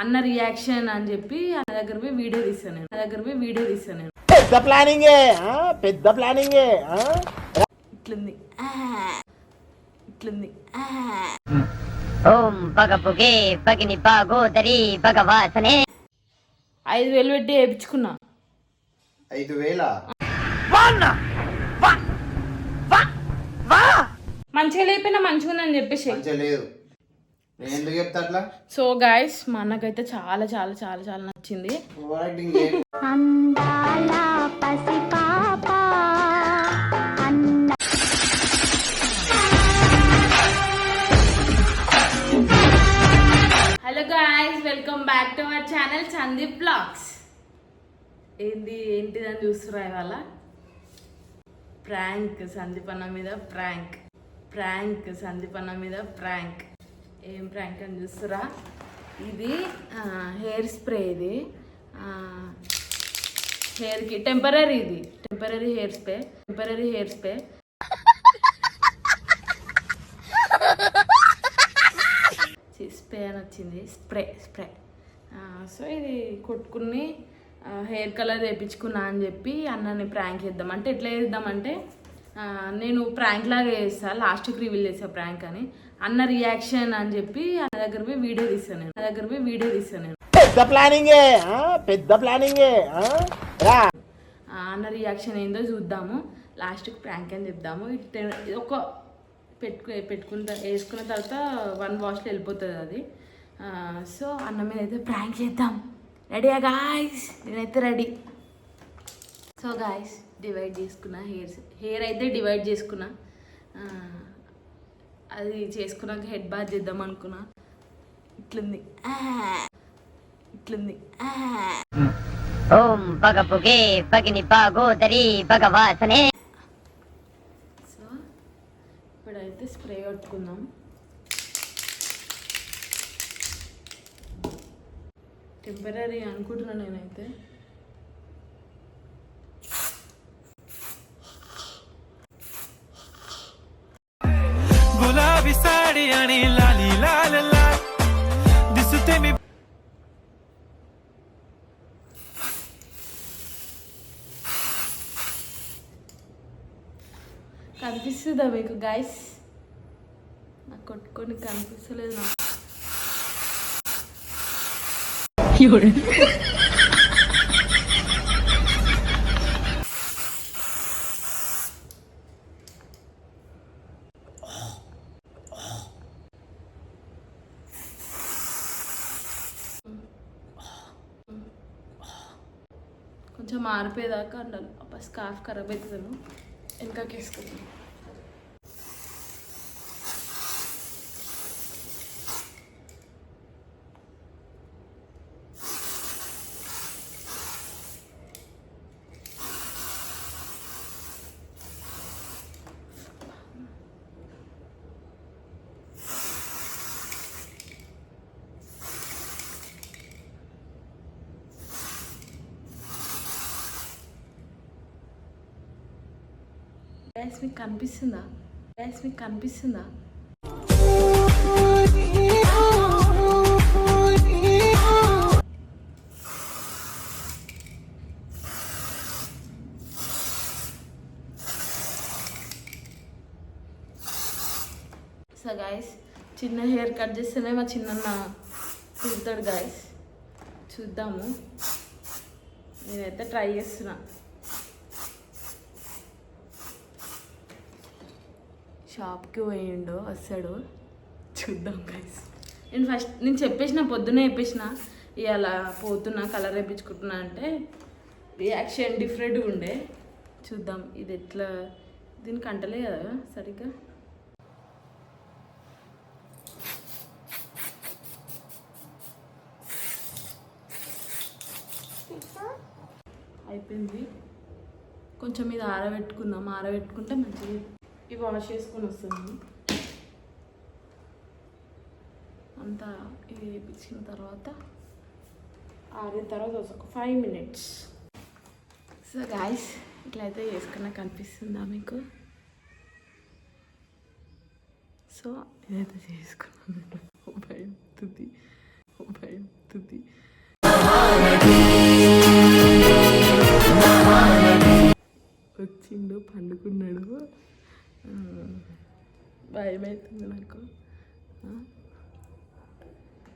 అన్న రియాక్షన్ అని చెప్పి అన్న దగ్గర పోయి వీడియో తీసాను నేను పెద్ద ప్లానింగే ఇట్లుంది ఓం పగపుగే పగిని పాగోదరి భగవాసనే 5,000 పెట్టి వేయించుకున్నా. 5,000 మంచిగా లేకపోయినా మంచిగా ఉందని చెప్పేసి లేదు. ఎందుకు చెప్తా అట్లా? సో గైస్ మా అన్నకైతే చాలా చాలా చాలా చాలా నచ్చింది. Hello guys, welcome back to our channel Sandeep blogs. ఏంటిదని చూస్తురా ఇవాళ? ప్రాంక్ సందీప్ అన్న మీద ప్రాంక్ సందీప్ అన్న మీద ప్రాంక్. ఏం ప్రాంక్ అని చూస్తురా? ఇది హెయిర్ స్ప్రే. ఇది హెయిర్కి టెంపరీ హెయిర్ స్ప్రే. స్ప్రే అని వచ్చింది, స్ప్రే. సో ఇది కొట్టుకుని హెయిర్ కలర్ వేయించుకున్నా అని చెప్పి అన్నని ప్రాంక్ చేద్దాం. అంటే ఎట్లా చేద్దామంటే, నేను ప్రాంక్ లాగా చేస్తాను, లాస్ట్కి రివీల్ చేసా ప్రాంక్ అని. అన్న రియాక్షన్ అని చెప్పి అన్న దగ్గర పోయి వీడియో తీసాను నేను. పెద్ద ప్లానింగే అన్న రియాక్షన్ ఏందో చూద్దాము, లాస్ట్కి ప్రాంక్ అని చెప్దాము. ఇది ఒక వేసుకున్న తర్వాత 1 వాష్లో వెళ్ళిపోతుంది అది. సో అన్న మీద అయితే ప్రాంక్ చేద్దాం. రెడీయా గాయ్స్? నేనైతే రెడీ. సో గాయ్స్, డివైడ్ చేసుకున్నా హెయిర్ అయితే డివైడ్ చేసుకున్నా. అది చేసుకున్నాక హెడ్ బాత్ చేద్దాం అనుకున్నా. ఇట్లుంది. ఓం పగపుగే పగిని పాగోదరి భగవాసనే. సో ఇప్పుడైతే స్ప్రే కొట్టుకుందాం. టెంపరీ అనుకుంటున్నా నేనైతే. గులాబీ సాడి అని లాలి లాల దిసుతే మీ కనిపిస్తుందా మీకు గైస్? నాకు కొట్టుకొని కనిపిస్తలేదు నాకు. కొంచెం మారిపోయేదాకా ఉండాలి. అప్పుడు స్కార్ఫ్ ఖరాబ్ అవుతుందేమో, వెనకకి వేసుకుంటాను. గ్యాస్ మీకు కనిపిస్తుందా? సో గాయస్, చిన్న హెయిర్ కట్ చేస్తేనే మా చిన్న తిడతాడు గాయస్. చూద్దాము, నేనైతే ట్రై చేస్తున్నా. షాప్కి పోయిండు, వస్తాడు, చూద్దాం గైస్. నేను చెప్పేసిన, పొద్దున్నే చెప్పేసిన ఇవాళ పోతున్నా కలర్ వేయించుకుంటున్నా అంటే రియాక్షన్ డిఫరెంట్గా ఉండే. చూద్దాం ఇది ఎట్లా. దీనికి అంటలే కదా సరిగ్గా. అయిపోయింది. కొంచెం ఇది ఆరబెట్టుకుందాం. ఆరబెట్టుకుంటే మంచిగా ఇవి వాష్ చేసుకొని వస్తుంది అంతా. ఇది వేయించిన తర్వాత ఆరిన తర్వాత ఒక 5 minutes. సో గాయస్, ఇట్లయితే చేసుకున్నా కనిపిస్తుందా మీకు? సో ఇదైతే చేసుకున్నాను. భయతుంది. అవుతుంది. వచ్చిండు, పండుకున్నాడు. భయం అవుతుంది నాకు.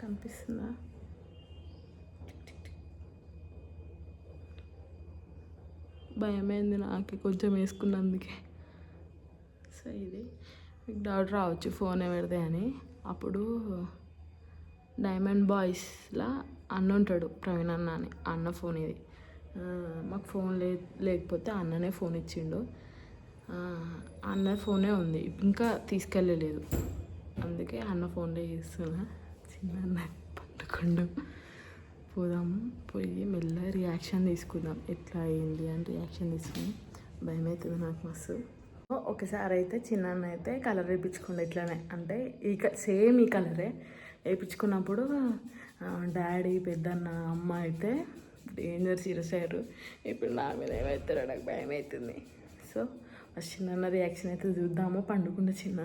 కనిపిస్తుందా? భయమైంది నాకు కొంచెం వేసుకున్నందుకే. సో ఇది మీకు డౌట్ రావచ్చు ఫోన్ ఎవరిదే అని. అప్పుడు డైమండ్ బాయ్స్లా అన్న ఉంటాడు, ప్రవీణ్ అన్న అని. అన్న ఫోన్ ఇది. మాకు ఫోన్ లేకపోతే అన్ననే ఫోన్ ఇచ్చిండు. అన్న ఫోనే ఉంది, ఇంకా తీసుకెళ్ళలేదు. అందుకే అన్న ఫోన్లో చేస్తున్నా. చిన్న అన్న పట్టుకుండు. పోదాము, పోయి మెల్ల రియాక్షన్ తీసుకుందాం. ఎట్లా అయింది అని రియాక్షన్ తీసుకుని. భయం అవుతుంది నాకు మస్తు. ఒకసారి అయితే చిన్న అన్న అయితే కలర్ వేయించుకోండి ఇట్లానే, అంటే సేమ్ ఈ కలరే వేయించుకున్నప్పుడు డాడీ, పెద్దన్న, అమ్మ అయితే డేంజర్ సీరియస్ అయ్యారు. ఇప్పుడు నా మీద ఏమవుతారో నాకు భయం అవుతుంది. సో ఫస్ట్ చిన్న రియాక్షన్ అయితే చూద్దాము. పండుకున్న చిన్న.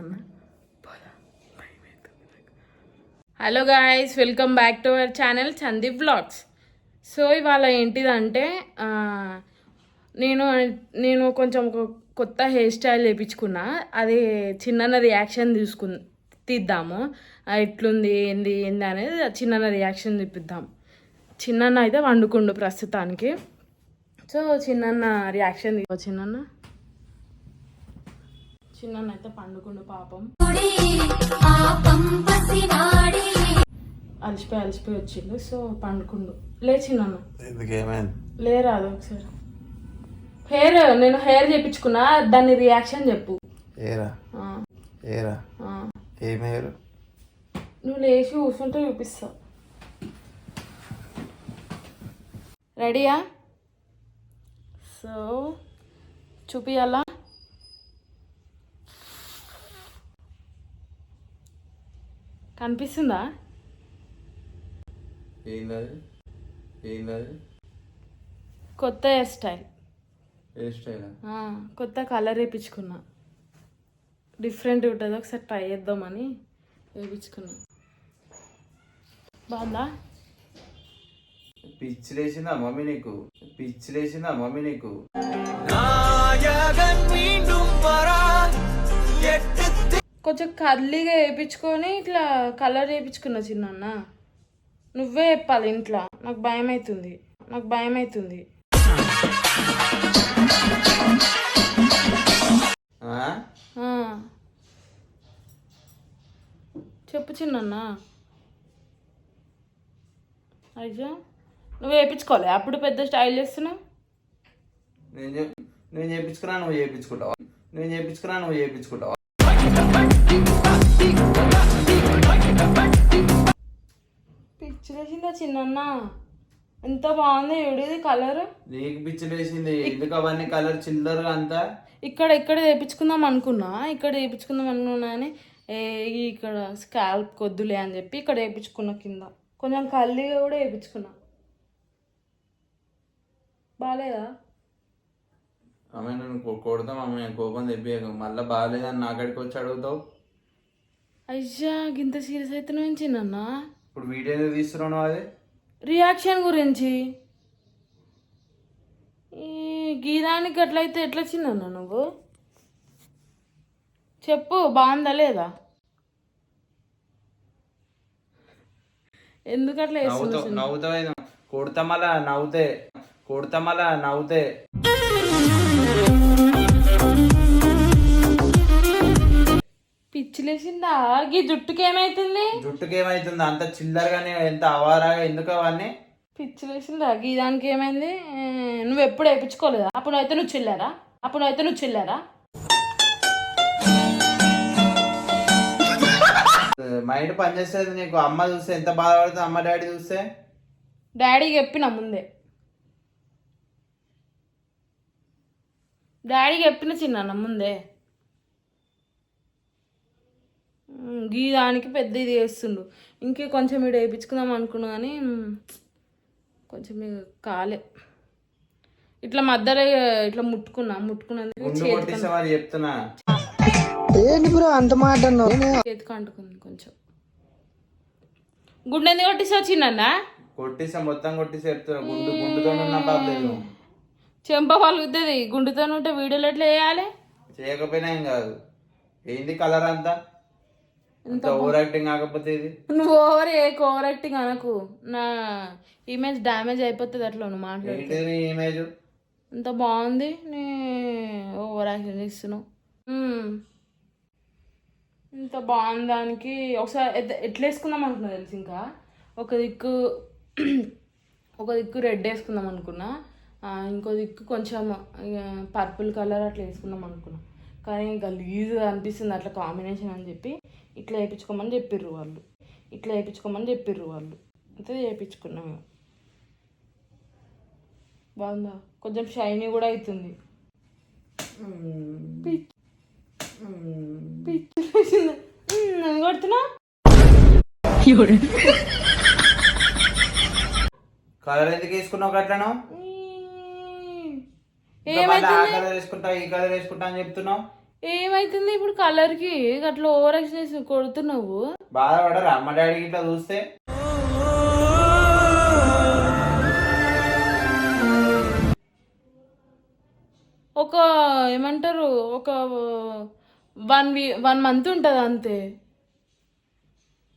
Hello guys, welcome back to our channel Sandeep vlogs. So ఇవాళ ఏంటిదంటే నేను కొంచెం కొత్త హెయిర్ స్టైల్ వేయించుకున్నా. అది చిన్న రియాక్షన్ తీద్దాము. ఎట్లుంది, ఏంది అనేది చిన్న రియాక్షన్ తీపిద్దాం. చిన్న అయితే వండుకుండు ప్రస్తుతానికి. సో చిన్న రియాక్షన్ చిన్న అయితే పండుకుండు పాపం. అలసిపోయి వచ్చిండు. సో పండుకుండు. లే చిన్న లేరాదు ఒకసారి. నేను హెయిర్ చేయించుకున్నా, దాన్ని రియాక్షన్ చెప్పు. నువ్వు లేచి కూర్చుంటే చూపిస్తా. రెడీయా? సో చూపియాలా? కనిపిస్తుందా? కొత్త హెయిర్ స్టైల్. కొత్త కలర్ వేయించుకున్నా. డిఫరెంట్ ఉంటుంది, ఒకసారి ట్రై చేద్దామని వేయించుకున్నా. బాగుందా? పిచ్చిలేసిందా మమ్మీ నీకు? కొంచెం కర్లీగా వేయించుకొని ఇట్లా కలర్ వేయించుకున్నా చిన్న. నువ్వే చెప్పాలి ఇంట్లో. నాకు భయం అవుతుంది. చెప్పు చిన్న. అయ్యా నువ్వు వేయించుకోలే? అప్పుడు పెద్ద స్టైల్ చేస్తున్నావు. నేను చేయించుకున్నా, నువ్వు చేయించుకుంటావా? పిచ్చిలేసిందా చిన్న? ఎంత బాగుంది చూడేది కలర్. నీకు పిచ్చిలేసింది ఎందుకు? అవన్నీ కలర్ చిల్లరగా అంతా. ఇక్కడ వేయించుకుందాం అనుకున్నా అని ఇక్కడ స్కాల్ప్ కొద్దులే అని చెప్పి ఇక్కడ వేయించుకున్నా. కింద కొంచెం కల్లీగా కూడా వేయించుకున్నా. బాగాలేదా? అమ్మాయి నన్ను కొడతాం. అమ్మాయి కోపం తెప్పియకు. మళ్ళీ బాగాలేదని నాకడికి వచ్చి అడుగుతావు. అయ్యా గింత సీరియస్ అవుతున్నావు చిన్న. ఇప్పుడు వీడియో ఎందుకు తీస్తున్నావు? అది రియాక్షన్ గురించి. ఈ గీదానికి అట్లయితే ఎట్లా చిన్న నువ్వు చెప్పు. బాగుందా లేదా? ఎందుకు అట్లా నవ్వుతావు? కొడతామలా నవ్వుతే పిచ్చిలేసిందా? ఈ జుట్టుకి ఏమైతుంది? అంత చిల్లరగానే, ఎంత అవారాగా ఎందుకు అవన్నీ? పిచ్చిలేసిందా? ఈ దానికి ఏమైంది? నువ్వు ఎప్పుడు వేయించుకోలేదా? అప్పుడు అయితే నువ్వు చిల్లారా? మైండ్ పనిచేస్తుంది నీకు. అమ్మ చూస్తే ఎంత బాధపడుతుంది, అమ్మ డాడీ చూస్తే. డాడీకి చెప్పిన ముందే. చిన్న ముందే. గీదానికి పెద్ద ఇది వేస్తుండు. ఇంకే కొంచెం ఇటు వేయించుకుందాం అనుకున్నా కానీ కొంచెం కాలే. ఇట్లా మధ్యలో ఇట్లా ముట్టుకున్నందుకు చెప్తున్నా. చేతికి అంటుకుంది కొంచెం. గుండె ఎందుకు కొట్టిస్తావు చిన్న? కొట్టిస్తా మొత్తం కొట్టిస్తా చెప్తున్నా. గుండుతో ఉన్న బాబలేదు. చెంప పలుకుతుంది. గుండుతో ఉంటే వీడియోలు ఎట్లా వేయాలి? చేయకపోయినా ఏం కాదు. ఏంది కలర్ అంతా ఇంత ఓవర్ యాక్టింగ్ కాకపోతే ఇది నువ్వు ఓవర్ యాక్టింగ్ అనకు. నా ఇమేజ్ డ్యామేజ్ అయిపోతుంది అట్లా నువ్వు మాట్లాడు. ఏంటి నీ ఇమేజ్? ఇంత బాగుంది నీ ఓవర్ యాక్టింగ్ చేస్తున్నావు. ఇంత బాగుంది దానికి ఒకసారి ఎట్లా వేసుకుందాం అనుకున్నా తెలుసు. ఇంకా ఒక దిక్కు రెడ్ వేసుకుందాం అనుకున్నా, ఇంకో దిక్కు కొంచెం పర్పుల్ కలర్ అట్లా వేసుకుందాం అనుకున్నా. కానీ గలీజ్గా అనిపిస్తుంది అట్లా కాంబినేషన్ అని చెప్పి ఇట్లా వేయించుకోమని చెప్పిర్రు వాళ్ళు. అంతే చేయించుకున్నాం. బాగుందా? కొంచెం షైనీ కూడా అవుతుంది. కొడుతున్నా కలర్ ఎందుకు వేసుకున్నావు అట్లను? కలర్ వేసుకుంటా ఈ కలర్ వేసుకుంటా అని చెప్తున్నావు. ఏమైతుంది ఇప్పుడు కలర్కి అట్లా ఓవర్ యాక్షన్ కొడుతున్నావు? బాధపడరా అమ్మ డాడీ ఇట్లా చూస్తే? ఒక ఏమంటారు ఒక 1 మంత్ ఉంటుంది అంతే.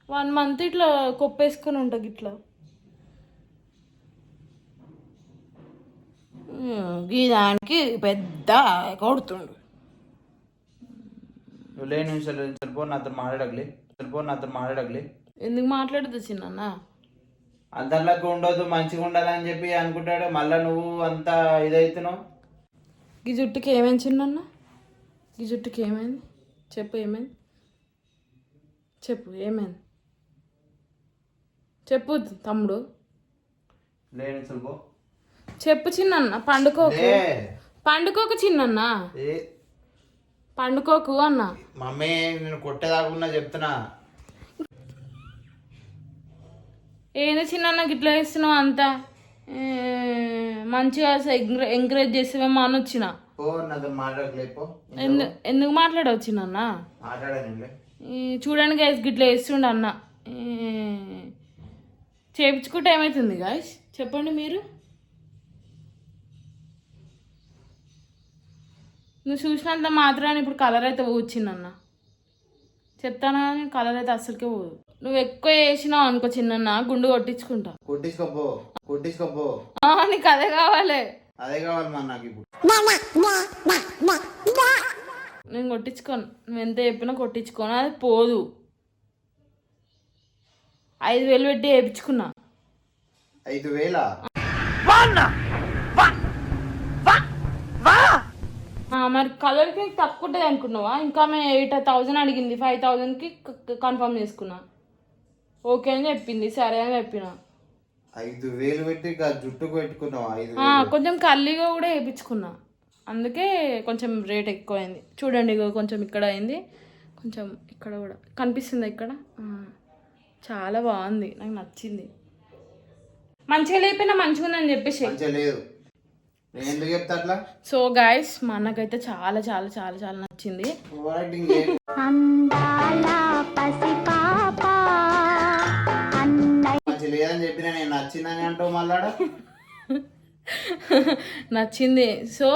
1 మంత్ ఇట్లా కొప్పేసుకొని ఉంటుంది ఇట్లా. ఈ దానికి పెద్ద కొడుతుండు. లేని నాతో మాట్లాడగలి. ఎందుకు మాట్లాడదు చిన్న? అందరిలోకి ఉండొద్దు, మంచిగా ఉండాలి అని చెప్పి అనుకుంటాడు. మళ్ళీ నువ్వు అంతా ఇదవుతున్నావు. ఈ జుట్టుకి ఏమైంది చిన్న? ఈ జుట్టుకి ఏమైంది? చెప్పు ఏమైంది? చెప్పు తమ్ముడు. లేని సుల్బో చెప్పు చిన్న. పండుకోకు చిన్న. పండుకోకు అన్న. మమ్మీ నేను కొట్టేదాకుండా చెప్తున్నా. ఏంది చిన్న గిట్లా వేస్తున్నావు? అంతా మంచిగా ఎంకరేజ్ చేసేవేమో అని వచ్చిన. ఎందుకు మాట్లాడవచ్చు చిన్న? చూడండి గైస్ గిట్లా వేస్తుండ అన్న. చేయించుకుంటే ఏమవుతుంది గైస్ చెప్పండి మీరు? నువ్వు చూసినంత మాత్రాన్ని ఇప్పుడు కలర్ అయితే వచ్చిందన్న చెప్తాను, కానీ కలర్ అయితే అస్సలకే పోదు. నువ్వు ఎక్కువ వేసినావు అనుకో చిన్న గుండు కొట్టించుకుంటా. కొట్టించుకోపో. నీకు అదే కావాలి నాకు ఇప్పుడు. నేను కొట్టించుకోను. నువ్వు ఎంత చెప్పినా కొట్టించుకోను, అది పోదు. 5,000 పెట్టి వేయించుకున్నా. 5,000? మరి కలర్కి తక్కువ ఉంటుంది అనుకున్నావా? ఇంకా మేము 8,000 అడిగింది, 5,000కి కన్ఫర్మ్ చేసుకున్నా. ఓకే అని చెప్పింది, సరే అని చెప్పిన. 5,000 పెట్టి జుట్టుకు పెట్టుకున్నావా? కొంచెం కల్లీగా కూడా వేయించుకున్నా, అందుకే కొంచెం రేట్ ఎక్కువైంది. చూడండి కొంచెం ఇక్కడ అయింది, కొంచెం ఇక్కడ కూడా కనిపిస్తుంది. ఇక్కడ చాలా బాగుంది, నాకు నచ్చింది. మంచిగా లేకపోయినా మంచిగా ఉందని చెప్పేసి. సో గైస్ మా అన్నకైతే చాలా చాలా చాలా చాలా నచ్చింది. నచ్చింది. సో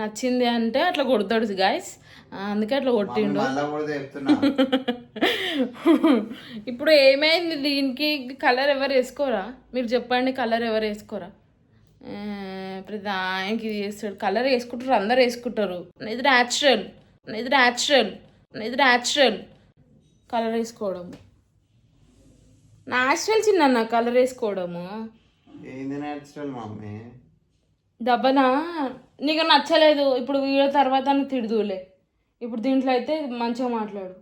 నచ్చింది అంటే అట్లా కొడతాడు గైస్, అందుకే అట్లా కొట్టిండు. ఇప్పుడు ఏమైంది దీనికి? కలర్ ఎవరు వేసుకోరా? మీరు చెప్పండి, కలర్ ఎవరు వేసుకోరా? ప్రతిదానికి ఇది చేస్తాడు. కలర్ వేసుకుంటారు, అందరు వేసుకుంటారు. ఇది న్యాచురల్ కలర్ వేసుకోవడము. న్యాచురల్ చిన్న కలర్ వేసుకోవడము. దబ్బనా నీకు నచ్చలేదు, ఇప్పుడు వీడియో తర్వాత తిడుదులే. ఇప్పుడు దీంట్లో అయితే మంచిగా మాట్లాడు,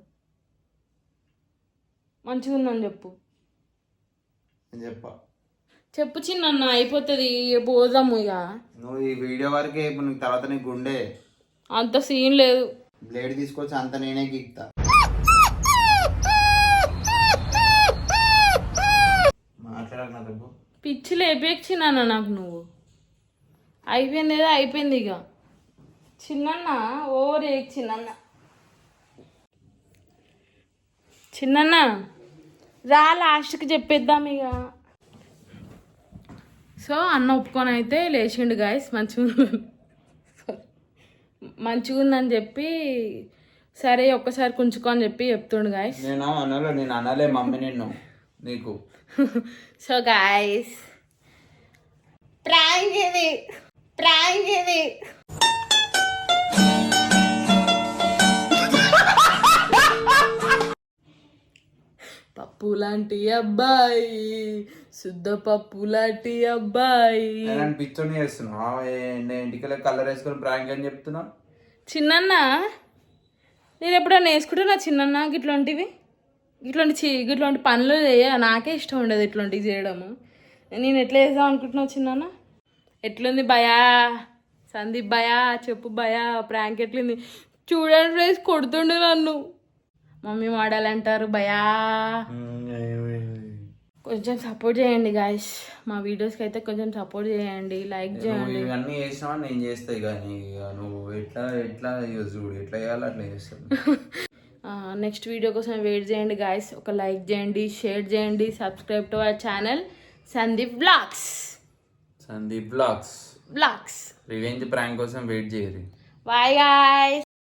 మంచిగా ఉందని చెప్పు చిన్న. అయిపోతుంది, పోదాము ఇక. నువ్వు ఈ వీడియో వరకే, ఇప్పుడు నీకు తర్వాత నీ గుండె అంత సీన్ లేదు. బ్లేడ్ తీసుకొచ్చి అంత నేనే గీక్తా. మాట్లాడక పిచ్చి లేపేక్షినా నాకు నువ్వు. అయిపోయింది ఏదో అయిపోయింది ఇక. చిన్న ఓవర్ చిన్న రా లాస్ట్కి చెప్పేద్దాం ఇక. సో అన్న ఒప్పుకొని అయితే లేచిండు గాయస్, మంచిగా ఉందని చెప్పి సరే ఒక్కసారి కుంచుకో అని చెప్పి చెప్తుండు గాయస్. నేను అనలే మమ్మీ నిన్ను నీకు. సో గాయస్ ప్రాంక్ ఇది. పప్పు లాంటి అబ్బాయి, శుద్ధ పప్పు లాంటి అబ్బాయి. నేను పిచ్చోని చేస్తున్నావు, ఇంటికి కలర్ వేసుకొని ప్రాంక్ అని చెప్తున్నా. చిన్నన్న నేను ఎప్పుడన్నా వేసుకుంటున్నా చిన్నన్న ఇట్లాంటివి, ఇట్లాంటి పనులు నాకే ఇష్టం ఉండదు ఇట్లాంటివి చేయడము. నేను ఎట్లా చేద్దాం అనుకుంటున్నావు చిన్నన్న? ఎట్లుంది భయా? సందీప్ భయా చెప్పు భయా, ప్రాంక్ ఎట్లుంది? చూడండి ఫ్రెండ్స్, కొడుతుండే నన్ను. మమ్మీ మాడాలంటారు భయా. కొంచెం సపోర్ట్ చేయండి గాయస్, మా వీడియోస్కి అయితే కొంచెం సపోర్ట్ చేయండి, లైక్ చేయండి. ఇవన్నీ చేసినా నేను చేస్తాయి కానీ నువ్వు ఎట్లా చూడు ఎట్లా చేయాలో అట్లా చేస్తాను. నెక్స్ట్ వీడియో కోసం వెయిట్ చేయండి గాయస్. ఒక లైక్ చేయండి, షేర్ చేయండి, subscribe to our channel Sandeep blogs. Revenge prank కోసం వెయిట్ చేయరు. Bye guys.